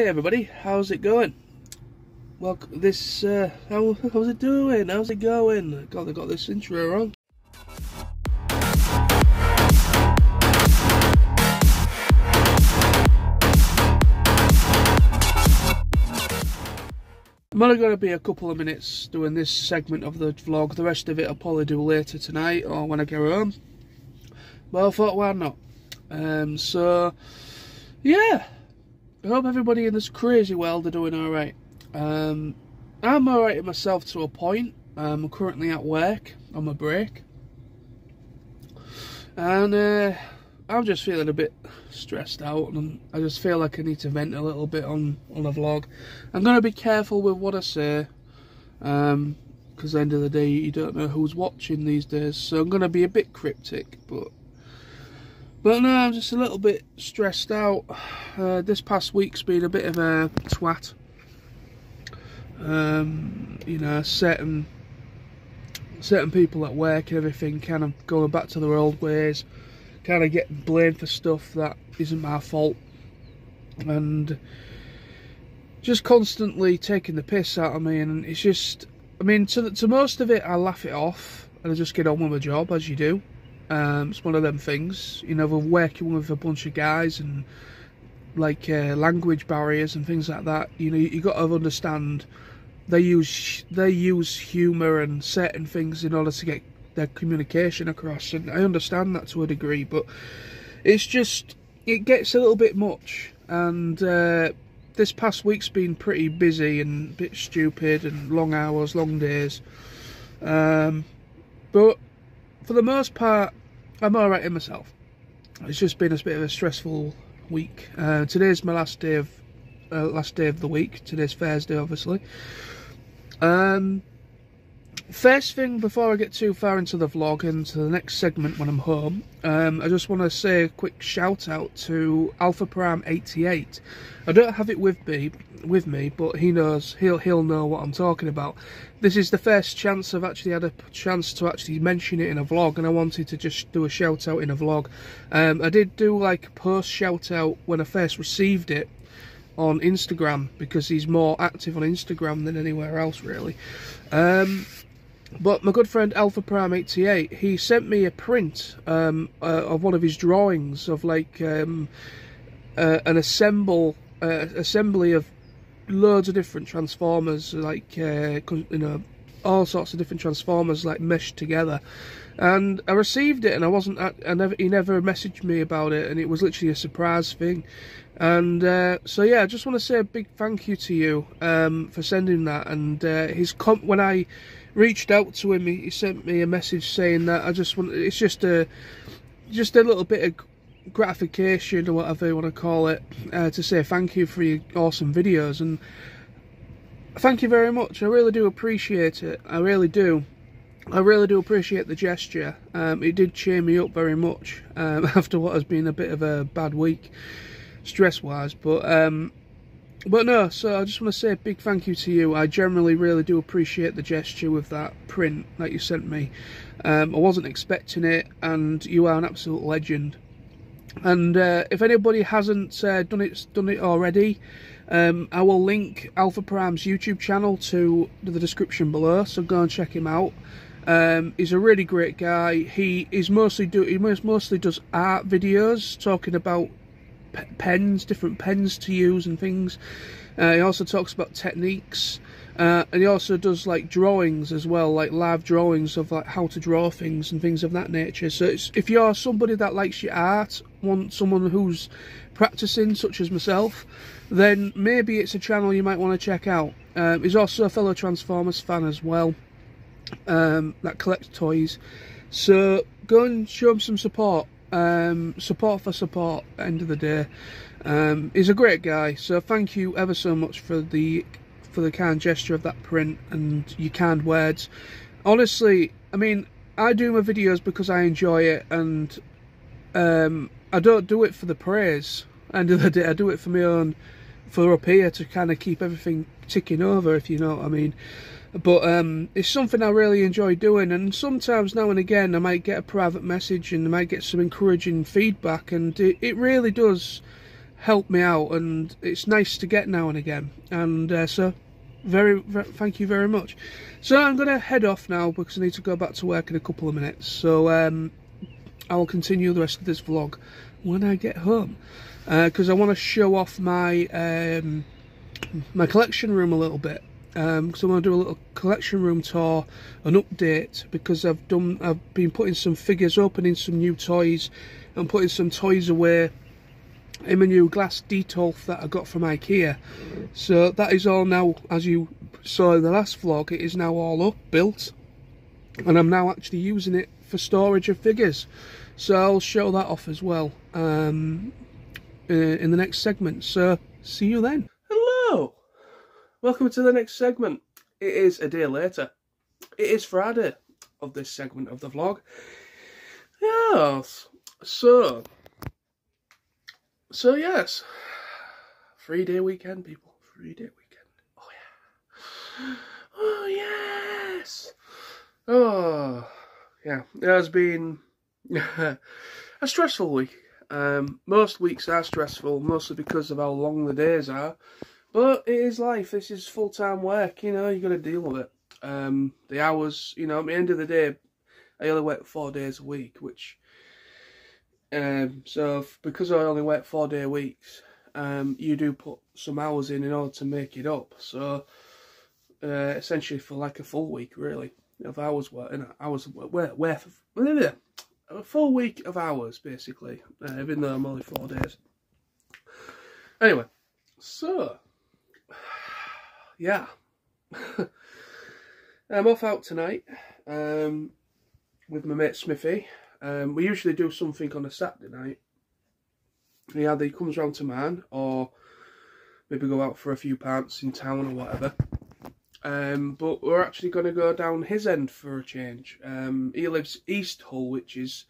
everybody, how's it going? Well, how's it doing? How's it going? God, I got this intro wrong. I'm only going to be a couple of minutes doing this segment of the vlog. The rest of it I'll probably do later tonight or when I get home. But I thought, why not? So, yeah. I hope everybody in this crazy world are doing alright. I'm alright myself to a point. I'm currently at work on my break. And I'm just feeling a bit stressed out, and I just feel like I need to vent a little bit on a vlog. I'm going to be careful with what I say, because at the end of the day you don't know who's watching these days, so I'm going to be a bit cryptic, but no, I'm just a little bit stressed out. This past week's been a bit of a twat. You know, certain people at work and everything kind of going back to their old ways, kind of getting blamed for stuff that isn't my fault, and just constantly taking the piss out of me. And it's just, I mean, to most of it I laugh it off and I just get on with my job, as you do. It's one of them things, you know, we're working with a bunch of guys and like language barriers and things like that. You know, you got to understand they use humour and certain things in order to get their communication across, and I understand that to a degree, but it's just, it gets a little bit much. And this past week's been pretty busy and a bit stupid and long hours, long days, but for the most part I'm alright in myself. It's just been a bit of a stressful week. Today's my last day of the week. Today's Thursday, obviously. First thing, before I get too far into the vlog and to the next segment when I'm home, I just want to say a quick shout out to Alpha Prime 88. I don't have it with me, but he knows, he'll know what I'm talking about. This is the first chance I've actually had a chance to actually mention it in a vlog, and I wanted to just do a shout out in a vlog. I did do like a post shout out when I first received it on Instagram, because he's more active on Instagram than anywhere else really. But my good friend Alpha Prime 88, he sent me a print of one of his drawings of like an assembly of loads of different transformers, like you know, all sorts of different transformers like meshed together. And I received it, and he never messaged me about it, and it was literally a surprise thing. And so yeah, I just want to say a big thank you to you for sending that. And when I reached out to him, he sent me a message saying that it's just a little bit of gratification, or whatever you want to call it, to say thank you for your awesome videos. And thank you very much. I really do appreciate it. I really do appreciate the gesture. It did cheer me up very much after what has been a bit of a bad week stress wise, but no, so I just want to say a big thank you to you. I generally really do appreciate the gesture with that print that you sent me. I wasn't expecting it, and you are an absolute legend. And if anybody hasn't done it already, I will link Alpha Prime's YouTube channel to the description below, so go and check him out. He's a really great guy. He mostly does art videos talking about pens, different pens to use and things. He also talks about techniques, and he also does like drawings as well, like live drawings of like how to draw things and things of that nature. So if you're somebody that likes your art, want someone who's practicing, such as myself, then maybe it's a channel you might want to check out. He's also a fellow Transformers fan as well, that collects toys, so go and show him some support. Support for support at the end of the day. He's a great guy, so thank you ever so much for the kind gesture of that print and your kind words. Honestly, I mean, I do my videos because I enjoy it, and I don't do it for the praise. At the end of the day, I do it for my own, for up here, to kind of keep everything ticking over, if you know what I mean. But it's something I really enjoy doing, and sometimes now and again I might get a private message and I might get some encouraging feedback, and it really does help me out, and it's nice to get now and again. And so very thank you very much. So I'm going to head off now because I need to go back to work in a couple of minutes. So I will continue the rest of this vlog when I get home, because I want to show off my my collection room a little bit. Because I want to do a little collection room tour, an update, because I've been putting some figures, opening some new toys, and putting some toys away in my new glass detolf that I got from IKEA. So that is all now, as you saw in the last vlog, it is now all up, built, and I'm now actually using it for storage of figures. So I'll show that off as well in the next segment. So see you then. Hello! Welcome to the next segment. It is a day later. It is Friday of this segment of the vlog. Yes. So yes. 3-day weekend, people. 3-day weekend. Oh yeah. Oh yes. Oh yeah. It has been a stressful week. Most weeks are stressful, mostly because of how long the days are. But it is life. This is full-time work, you know, you got to deal with it. The hours, you know, at the end of the day, I only work 4 days a week, which, so because I only work 4-day weeks, you do put some hours in order to make it up. So, essentially for like a full week, really, of hours work, a full week of hours, basically, even though I'm only 4 days. Anyway, so yeah, I'm off out tonight with my mate Smithy. We usually do something on a Saturday night. He either comes round to mine, or maybe go out for a few pints in town or whatever. But we're actually going to go down his end for a change. He lives East Hull, which is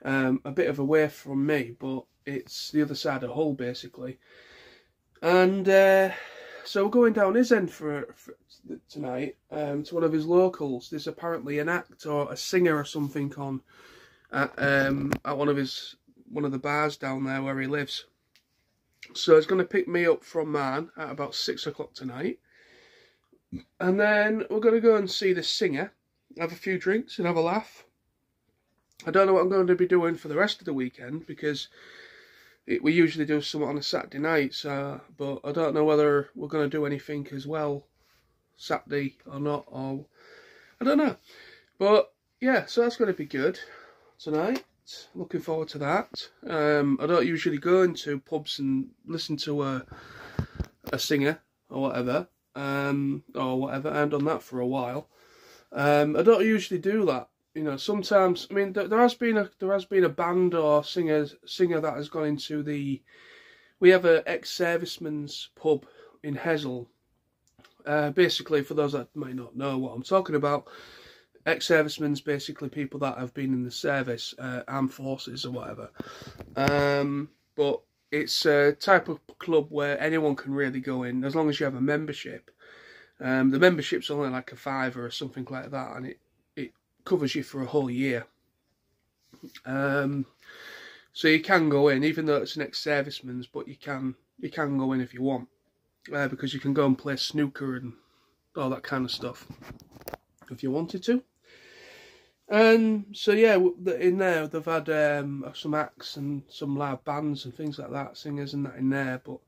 a bit of a way from me, but it's the other side of Hull, basically. And so we're going down his end for tonight, to one of his locals. There's apparently an act or a singer or something on at one of the bars down there where he lives. So he's going to pick me up from mine at about 6 o'clock tonight, and then we're going to go and see the singer, have a few drinks and have a laugh. I don't know what I'm going to be doing for the rest of the weekend, because we usually do something on a Saturday night, so, but I don't know whether we're going to do anything as well Saturday or not, or I don't know. But yeah, so that's going to be good tonight. Looking forward to that. I don't usually go into pubs and listen to a singer or whatever. I haven't done that for a while. I don't usually do that. You know, sometimes, I mean, there has been a band or singer that has gone into the. We have a ex-serviceman's pub in Hessel. Basically, for those that might not know what I'm talking about, ex-servicemen's basically people that have been in the service, armed forces or whatever. But it's a type of club where anyone can really go in as long as you have a membership. The membership's only like a £5 or something like that, and it covers you for a whole year. So you can go in, even though it's an ex-serviceman's, but you can go in if you want, because you can go and play snooker and all that kind of stuff if you wanted to. And so yeah, in there they've had some acts and some live bands and things like that, singers and that in there. But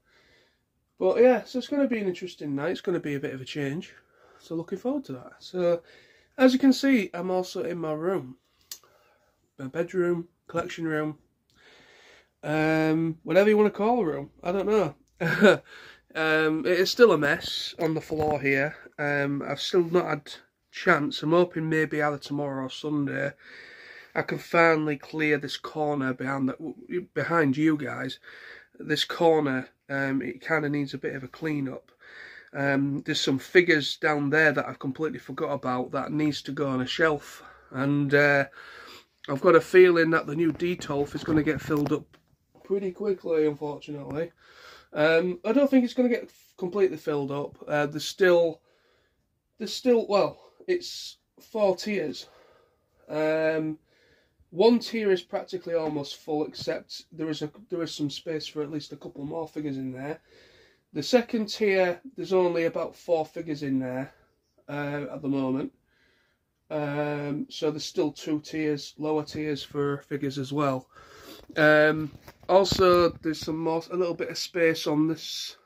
yeah, so it's going to be an interesting night. It's going to be a bit of a change. So looking forward to that. So as you can see, I'm also in my room, my bedroom, collection room, whatever you want to call a room. I don't know. It is still a mess on the floor here. I've still not had chance. I'm hoping maybe either tomorrow or Sunday I can finally clear this corner behind you guys. This corner, it kind of needs a bit of a clean up. There's some figures down there that I've completely forgot about that needs to go on a shelf, and I've got a feeling that the new detolf is going to get filled up pretty quickly, unfortunately. I don't think it's going to get completely filled up. There's still, well, it's 4 tiers. One tier is practically almost full, except there is some space for at least a couple more figures in there. The second tier, there's only about 4 figures in there at the moment. So there's still 2 tiers, lower tiers for figures as well. Also, there's a little bit of space on this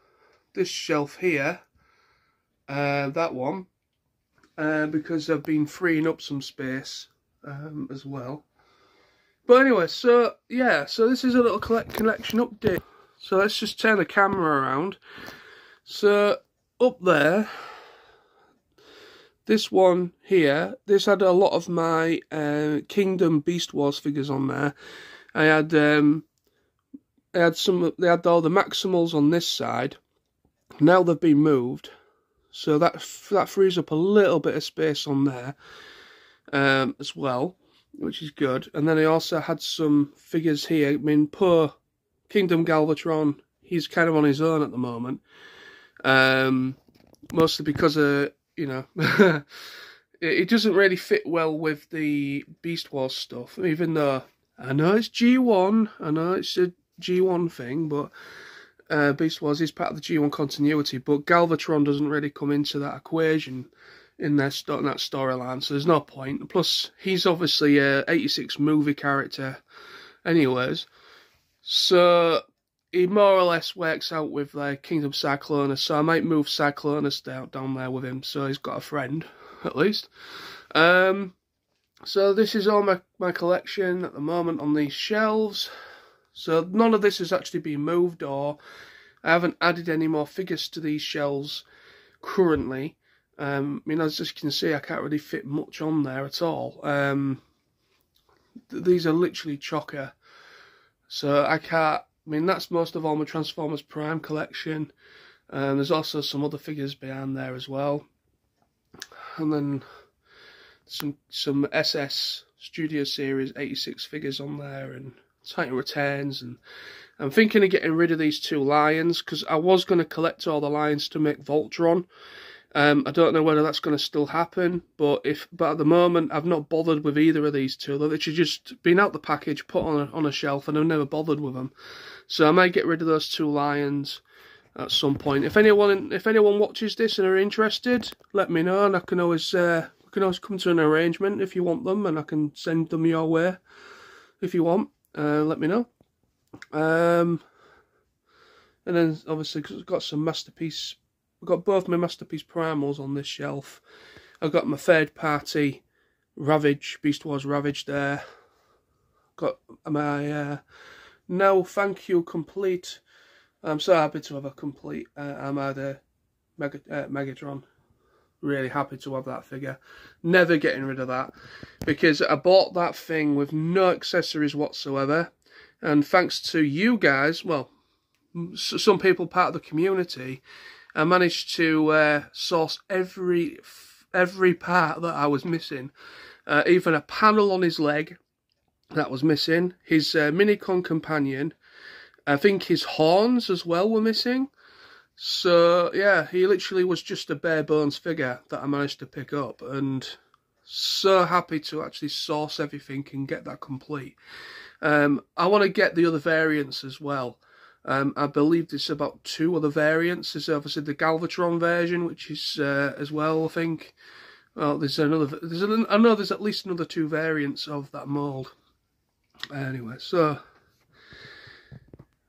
shelf here, that one, because I've been freeing up some space as well. But anyway, so yeah, so this is a little collection update. So let's just turn the camera around. So up there, this one here, this had a lot of my Kingdom Beast Wars figures on there. They had all the Maximals on this side. Now they've been moved, so that frees up a little bit of space on there as well, which is good. And then I also had some figures here. I mean, poor Kingdom Galvatron, he's kind of on his own at the moment, mostly because of, you know, it doesn't really fit well with the Beast Wars stuff, even though I know it's G1, I know it's a G1 thing, but Beast Wars is part of the G1 continuity, but Galvatron doesn't really come into that equation in that storyline, so there's no point. Plus, he's obviously a 86 movie character anyways, so he more or less works out with Kingdom Cyclonus, so I might move Cyclonus down there with him, so he's got a friend, at least. So this is all my collection at the moment on these shelves. So none of this has actually been moved, or I haven't added any more figures to these shelves currently. I mean, as you can see, I can't really fit much on there at all. These are literally chocker. So I can't, I mean, that's most of all my Transformers Prime collection. There's also some other figures behind there as well. And then some SS Studio Series 86 figures on there, and Titan Returns, and I'm thinking of getting rid of these 2 Lions, because I was going to collect all the Lions to make Voltron. I don't know whether that's going to still happen, but at the moment I've not bothered with either of these 2. They've literally just been out the package, put on a shelf, and I've never bothered with them. So I might get rid of those 2 Lions at some point. If anyone watches this and are interested, let me know, and I can always come to an arrangement if you want them, and I can send them your way if you want. Let me know. And then obviously, cause I've got some Masterpiece. I've got both my Masterpiece Primals on this shelf. I've got my third party Ravage, Beast Wars Ravage there. Got my Now Thank You complete. I'm so happy to have a complete Armada Megatron. Really happy to have that figure. Never getting rid of that, because I bought that thing with no accessories whatsoever, and thanks to you guys, well, some people part of the community, I managed to source every part that I was missing. Even a panel on his leg that was missing, his Minicon companion, I think his horns as well were missing. So yeah, he literally was just a bare bones figure that I managed to pick up, and so happy to actually source everything and get that complete. I want to get the other variants as well. I believe there's about 2 other variants. There's obviously the Galvatron version, which is as well, I think. Well, I know there's at least another 2 variants of that mould. Anyway, so,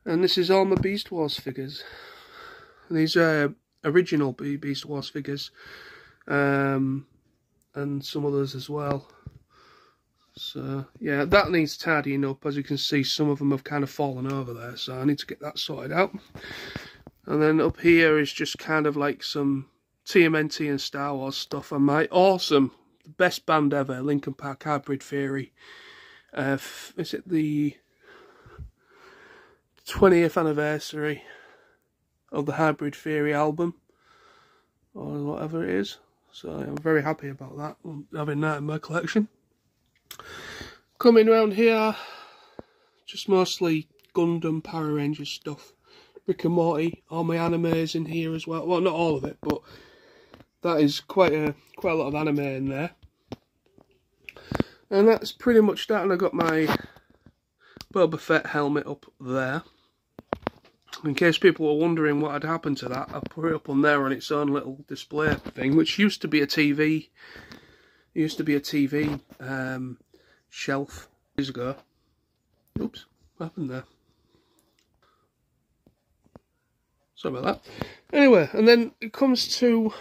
and this is all my Beast Wars figures. These are original Beast Wars figures, and some others as well. So yeah, that needs tidying up. As you can see, some of them have kind of fallen over there, so I need to get that sorted out. And then up here is just kind of like some TMNT and Star Wars stuff, and my awesome, best band ever, Linkin Park Hybrid Theory. Is it the 20th anniversary of the Hybrid Theory album, or whatever it is? So I'm very happy about that, having that in my collection. Coming around here, just mostly Gundam, Power Rangers stuff. Rick and Morty, all my animes in here as well. Well, not all of it, but that is quite a lot of anime in there. And that's pretty much that. And I got my Boba Fett helmet up there. In case people were wondering what had happened to that, I put it up on there on its own little display thing, which used to be a TV. It used to be a TV shelf years ago. Oops, what happened there? Sorry about that. Anyway, and then it comes to,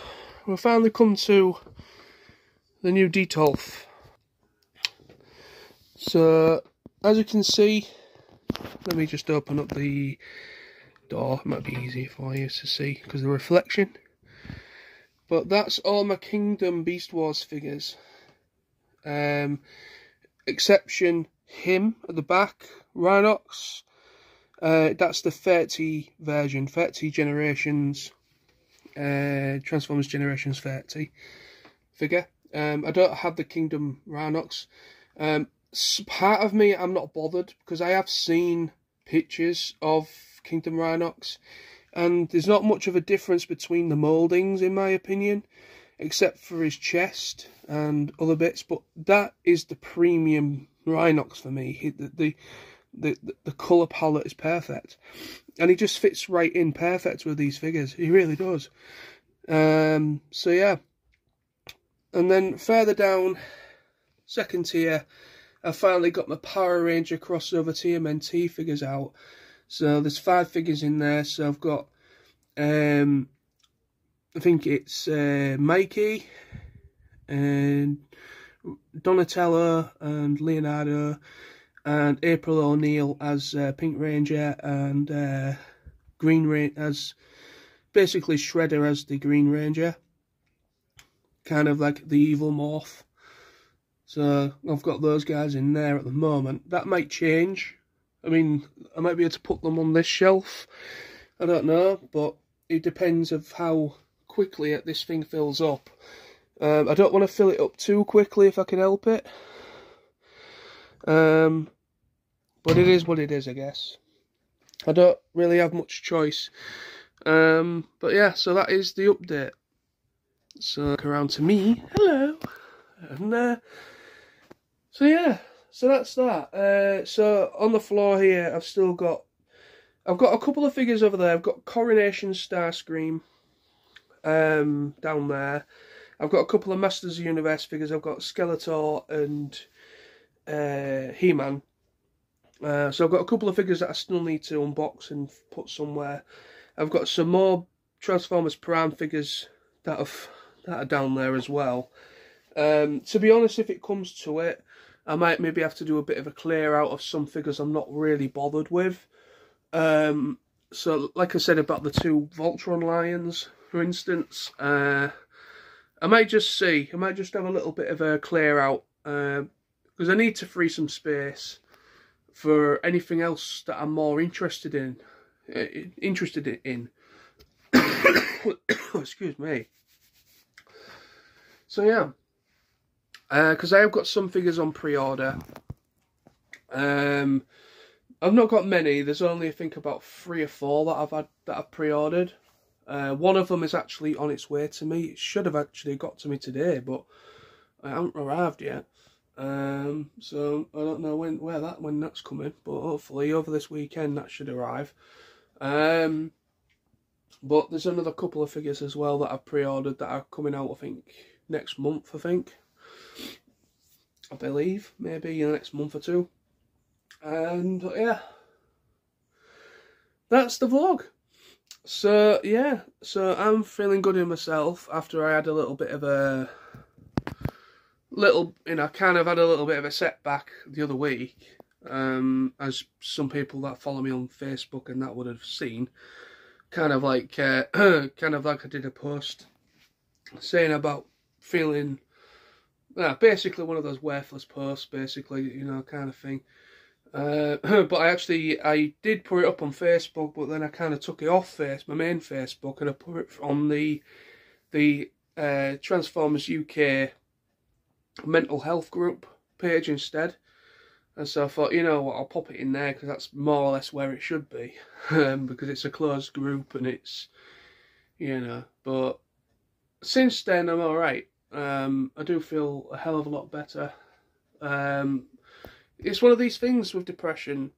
we finally come to the new Detolf. So, as you can see, let me just open up the door. It might be easier for you to see because of the reflection. But that's all my Kingdom Beast Wars figures. Exception him at the back, Rhinox. That's the 30 version, 30 Generations, Transformers Generations 30 figure. I don't have the Kingdom Rhinox. Part of me, I'm not bothered because I have seen pictures of Kingdom Rhinox, and there's not much of a difference between the mouldings, in my opinion, except for his chest and other bits. But that is the premium Rhinox for me. The colour palette is perfect, and he just fits right in perfect with these figures. He really does. So yeah, and then further down, second tier, I finally got my Power Ranger crossover Tmnt figures out. So there's 5 figures in there. So I've got, I think it's Mikey and Donatello and Leonardo and April O'Neil as Pink Ranger and Green Ranger as basically Shredder as the Green Ranger, kind of like the evil morph. So I've got those guys in there at the moment. That might change. I mean, I might be able to put them on this shelf. I don't know, but it depends of how quickly this thing fills up. I don't want to fill it up too quickly if I can help it. But it is what it is, I guess. I don't really have much choice. But yeah, so that is the update. So look around to me. Hello. And so yeah, so that's that. So on the floor here, I've got a couple of figures over there. I've got Coronation Starscream down there. I've got a couple of Masters of the Universe figures. I've got Skeletor and He-Man. So I've got a couple of figures that I still need to unbox and put somewhere. I've got some more Transformers Prime figures that are down there as well. To be honest, if it comes to it, I might maybe have to do a bit of a clear out of some figures I'm not really bothered with. So like I said about the 2 Voltron Lions, for instance, I might just see. I might just have a little bit of a clear out, because I need to free some space for anything else that I'm more interested in. Excuse me. So yeah, because I have got some figures on pre-order. I've not got many. There's only, I think, about 3 or 4 that I've pre-ordered. One of them is actually on its way to me. It should have actually got to me today, but I haven't arrived yet. So I don't know when that's coming, but hopefully over this weekend that should arrive. But there's another couple of figures as well that I've pre-ordered that are coming out, I think, next month, I believe, maybe in the next month or 2. And yeah, that's the vlog. So yeah, so I'm feeling good in myself after I had a little bit of a kind of had a little bit of a setback the other week, as some people that follow me on Facebook and that would have seen, kind of like I did a post saying about feeling, basically one of those worthless posts, basically, you know, kind of thing. But I did put it up on Facebook, but then I kind of took it off my main Facebook, and I put it on the Transformers UK mental health group page instead. And so I thought, you know what, I'll pop it in there because that's more or less where it should be, because it's a closed group and it's, you know. But since then I'm alright. I do feel a hell of a lot better. It's one of these things with depression,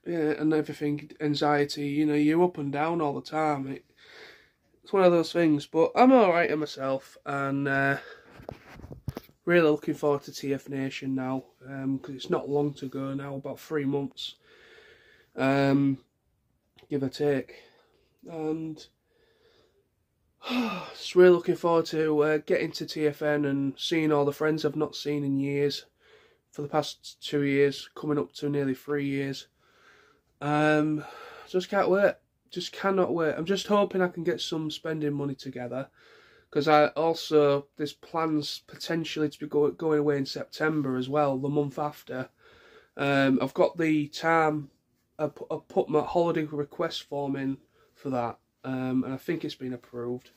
yeah, and everything, anxiety, you know, you're up and down all the time. It's one of those things, but I'm alright in myself, and really looking forward to TF Nation now, because it's not long to go now, about 3 months, give or take, and just really looking forward to getting to TFN and seeing all the friends I've not seen in years, for the past 2 years, coming up to nearly 3 years. Just can't wait. Just cannot wait. I'm just hoping I can get some spending money together, because there's plans potentially to be going away in September as well, the month after. I've got the time. I put my holiday request form in for that, and I think it's been approved.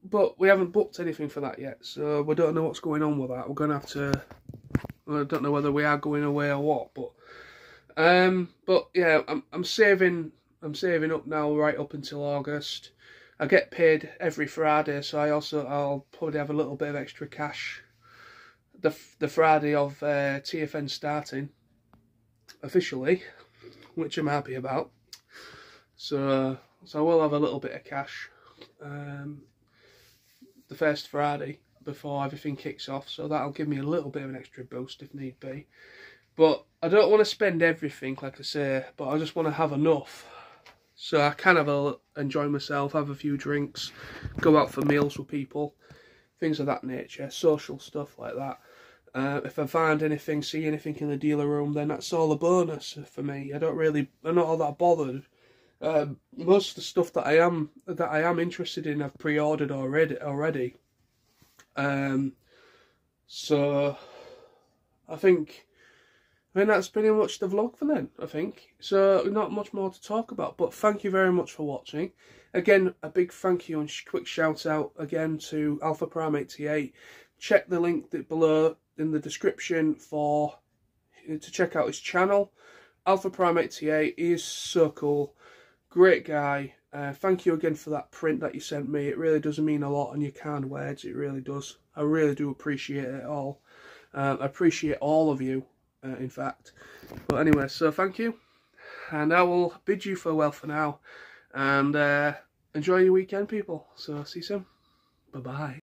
But we haven't booked anything for that yet, so we don't know what's going on with that. We're gonna have to. I don't know whether we are going away or what, but yeah, I'm saving up now right up until August. I get paid every Friday, so I'll probably have a little bit of extra cash the Friday of TFN starting officially, which I'm happy about. So I will have a little bit of cash the first Friday before everything kicks off, so that'll give me a little bit of an extra boost if need be. But I don't want to spend everything, like I say, but I just want to have enough, so I can enjoy myself, have a few drinks, go out for meals with people, things of that nature, social stuff like that. If I find anything, see anything in the dealer room, then that's all a bonus for me. I'm not all that bothered. Most of the stuff that I am interested in, I've pre-ordered already. So I think that's pretty much the vlog for then, I think. So not much more to talk about, but thank you very much for watching. Again, a big thank you and quick shout out again to Alpha Prime 88. Check the link below in the description to check out his channel. Alpha Prime 88, he is so cool, great guy. Thank you again for that print that you sent me. It really does mean a lot on your kind words, it really does. I really do appreciate it all. I appreciate all of you, in fact. But anyway, so thank you, and I will bid you farewell for now, and enjoy your weekend, people. So see you soon. Bye bye.